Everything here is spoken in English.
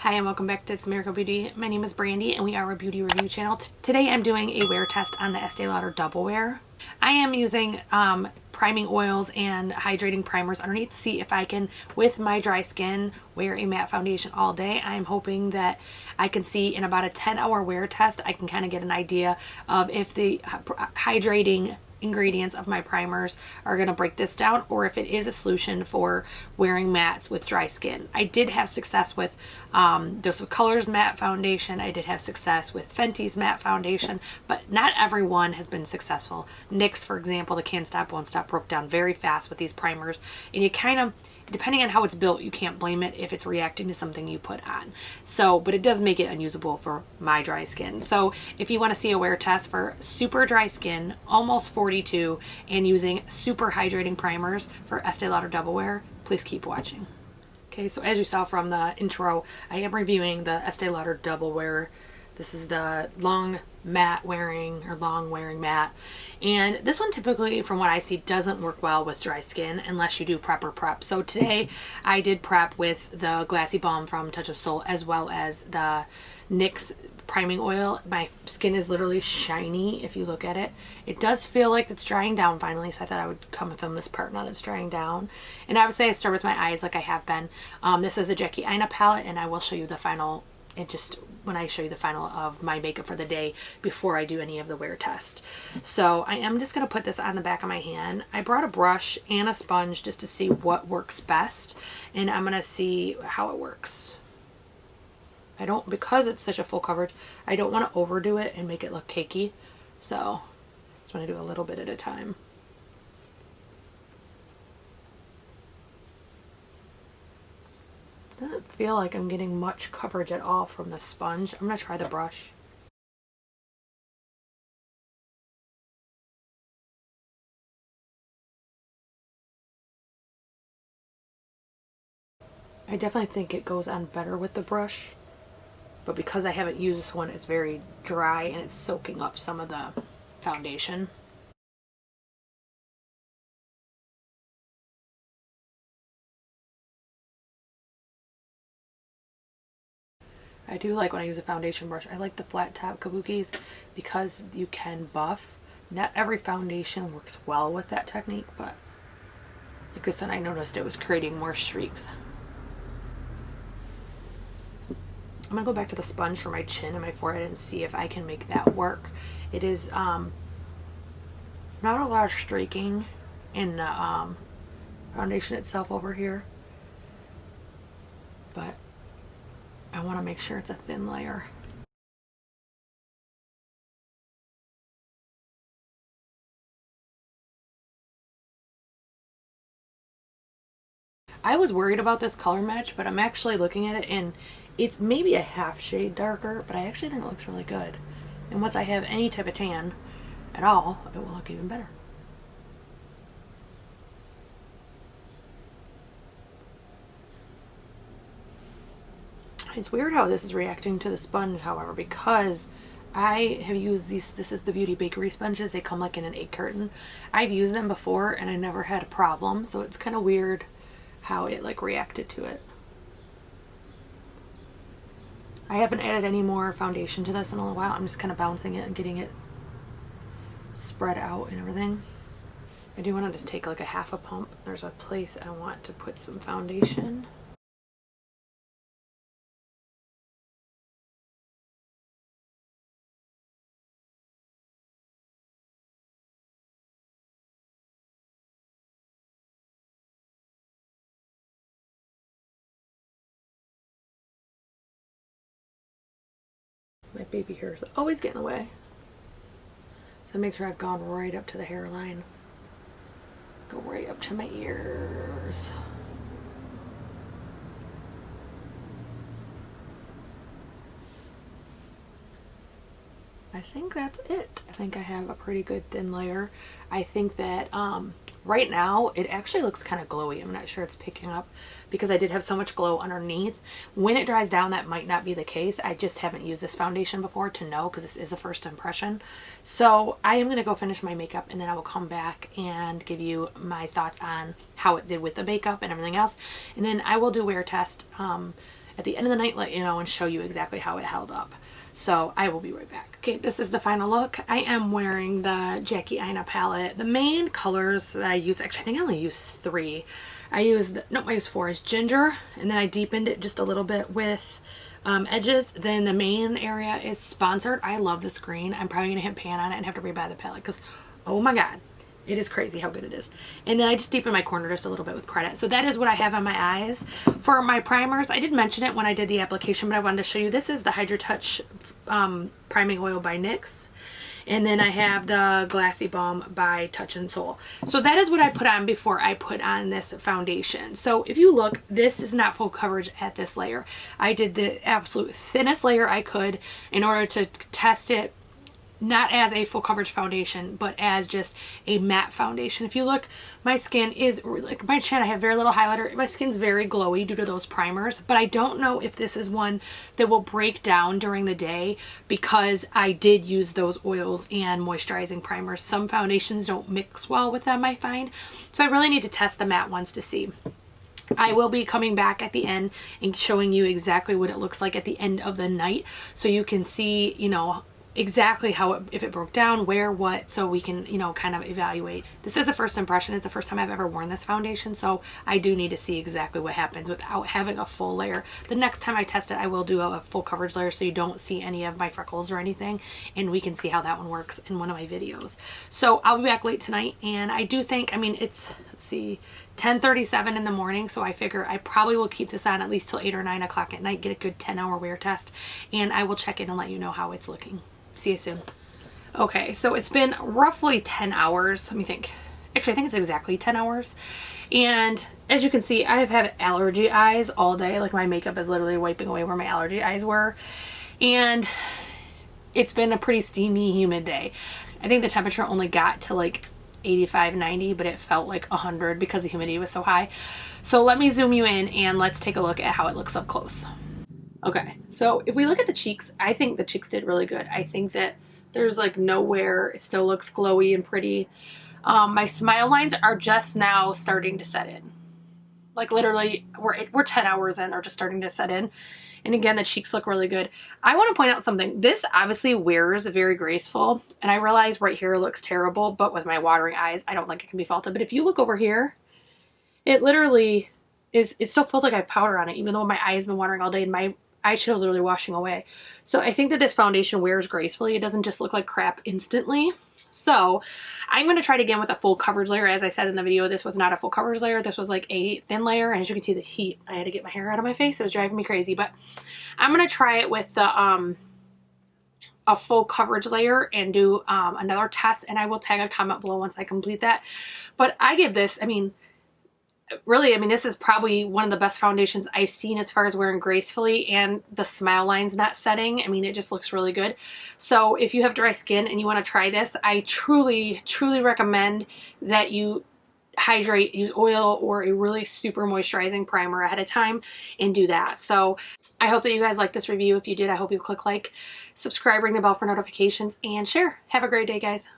Hi and welcome back to It's Miracle Beauty. My name is Brandy and we are a beauty review channel. Today I'm doing a wear test on the Estee Lauder Double Wear. I am using priming oils and hydrating primers underneath to see if I can, with my dry skin, wear a matte foundation all day. I'm hoping that I can see in about a 10-hour wear test, I can kind of get an idea of if the hydrating ingredients of my primers are going to break this down, or if it is a solution for wearing mattes with dry skin. I did have success with Dose of Colors matte foundation. I did have success with Fenty's matte foundation, but not everyone has been successful. NYX, for example, the Can't Stop Won't Stop broke down very fast with these primers, and you kind of, depending on how it's built, you can't blame it if it's reacting to something you put on. So, but it does make it unusable for my dry skin. So if you want to see a wear test for super dry skin, almost 42, and using super hydrating primers for Estee Lauder Double Wear, please keep watching. Okay, so as you saw from the intro, I am reviewing the Estee Lauder Double Wear. This is the long wearing matte. And this one typically, from what I see, doesn't work well with dry skin unless you do proper prep. So today I did prep with the Glassy Balm from Touch of Soul as well as the NYX priming oil. My skin is literally shiny if you look at it. It does feel like it's drying down finally, so I thought I would come and film this part now that it's drying down. And obviously I start with my eyes like I have been. This is the Jackie Aina palette, and I will show you the final, when I show you the final of my makeup for the day before I do any of the wear test. So I am just going to put this on the back of my hand. I brought a brush and a sponge just to see what works best, and I'm going to see how it works. Because it's such a full coverage, I don't want to overdo it and make it look cakey. So I just want to do a little bit at a time. Doesn't feel like I'm getting much coverage at all from the sponge. I'm going to try the brush. I definitely think it goes on better with the brush, but because I haven't used this one, it's very dry and it's soaking up some of the foundation. I do like when I use a foundation brush. I like the flat top kabukis because you can buff. Not every foundation works well with that technique, but like this one, I noticed it was creating more streaks. I'm going to go back to the sponge for my chin and my forehead and see if I can make that work. It is not a lot of streaking in the foundation itself over here, but I want to make sure it's a thin layer. I was worried about this color match, but I'm actually looking at it and it's maybe a half shade darker, but I actually think it looks really good. And once I have any type of tan at all, it will look even better. It's weird how this is reacting to the sponge, however, because I have used these, this is the Beauty Bakery sponges. They come like in an 8 carton. I've used them before and I never had a problem, so it's kind of weird how it like reacted to it. I haven't added any more foundation to this in a little while. I'm just kind of bouncing it and getting it spread out and everything. I do want to just take like a half a pump. There's a place I want to put some foundation. My baby hair is always getting in the way. So make sure I've gone right up to the hairline. Go right up to my ears. I think that's it. I think I have a pretty good thin layer. I think that right now it actually looks kind of glowy. I'm not sure it's picking up because I did have so much glow underneath. When it dries down, that might not be the case. I just haven't used this foundation before to know, because this is a first impression. So I am going to go finish my makeup and then I will come back and give you my thoughts on how it did with the makeup and everything else. And then I will do wear test at the end of the night let you know and show you exactly how it held up. So I will be right back. Okay, this is the final look. I am wearing the Jackie Aina palette. The main colors that I use, actually I think I only use 3. I use four, is ginger, and then I deepened it just a little bit with edges. Then the main area is Sponsored. I love this green. I'm probably gonna hit pan on it and have to rebuy the palette because, oh my god, it is crazy how good it is. And then I just deepen my corner just a little bit with Credit. So that is what I have on my eyes. For my primers, I did mention it when I did the application, but I wanted to show you. This is the Hydra Touch priming oil by NYX. And then I have the Glassy Balm by Touch and Soul. So that is what I put on before I put on this foundation. So if you look, this is not full coverage at this layer. I did the absolute thinnest layer I could in order to test it, not as a full coverage foundation, but as just a matte foundation. If you look, my skin is, like my chin, I have very little highlighter. My skin's very glowy due to those primers, but I don't know if this is one that will break down during the day because I did use those oils and moisturizing primers. Some foundations don't mix well with them, I find. So I really need to test the matte ones to see. I will be coming back at the end and showing you exactly what it looks like at the end of the night so you can see, you know, exactly how if it broke down, where, what, so we can, you know, kind of evaluate. This is a first impression. It's the first time I've ever worn this foundation, so I do need to see exactly what happens without having a full layer. The next time I test it, I will do a full coverage layer so you don't see any of my freckles or anything, and we can see how that one works in one of my videos. So I'll be back late tonight, and I do think, I mean, it's, let's see, 10:37 in the morning, so I figure I probably will keep this on at least till 8 or 9 o'clock at night, get a good 10-hour wear test, and I will check in and let you know how it's looking. See you soon. Okay, so it's been roughly 10 hours. Let me think. Actually, I think it's exactly 10 hours. And as you can see, I have had allergy eyes all day. Like my makeup is literally wiping away where my allergy eyes were. And it's been a pretty steamy, humid day. I think the temperature only got to like 85, 90, but it felt like 100 because the humidity was so high. So let me zoom you in and let's take a look at how it looks up close. Okay, so if we look at the cheeks, I think the cheeks did really good. I think that there's like nowhere, it still looks glowy and pretty. My smile lines are just now starting to set in. Like literally, we're 10 hours in, they're just starting to set in. And again, the cheeks look really good. I want to point out something. This obviously wears very graceful, and I realize right here looks terrible, but with my watering eyes, I don't think it can be faulted. But if you look over here, it literally is, it still feels like I have powder on it, even though my eye has been watering all day and my eyeshadow is literally washing away. So I think that this foundation wears gracefully. It doesn't just look like crap instantly. So I'm going to try it again with a full coverage layer. As I said in the video, this was not a full coverage layer. This was like a thin layer. And as you can see, the heat, I had to get my hair out of my face. It was driving me crazy. But I'm going to try it with the a full coverage layer and do another test. And I will tag a comment below once I complete that. But I give this, I mean, really, I mean, this is probably one of the best foundations I've seen as far as wearing gracefully, and the smile line's not setting. I mean, it just looks really good. So if you have dry skin and you want to try this, I truly, truly recommend that you hydrate, use oil or a really super moisturizing primer ahead of time and do that. So I hope that you guys like this review. If you did, I hope you'll click like, subscribe, ring the bell for notifications, and share. Have a great day, guys.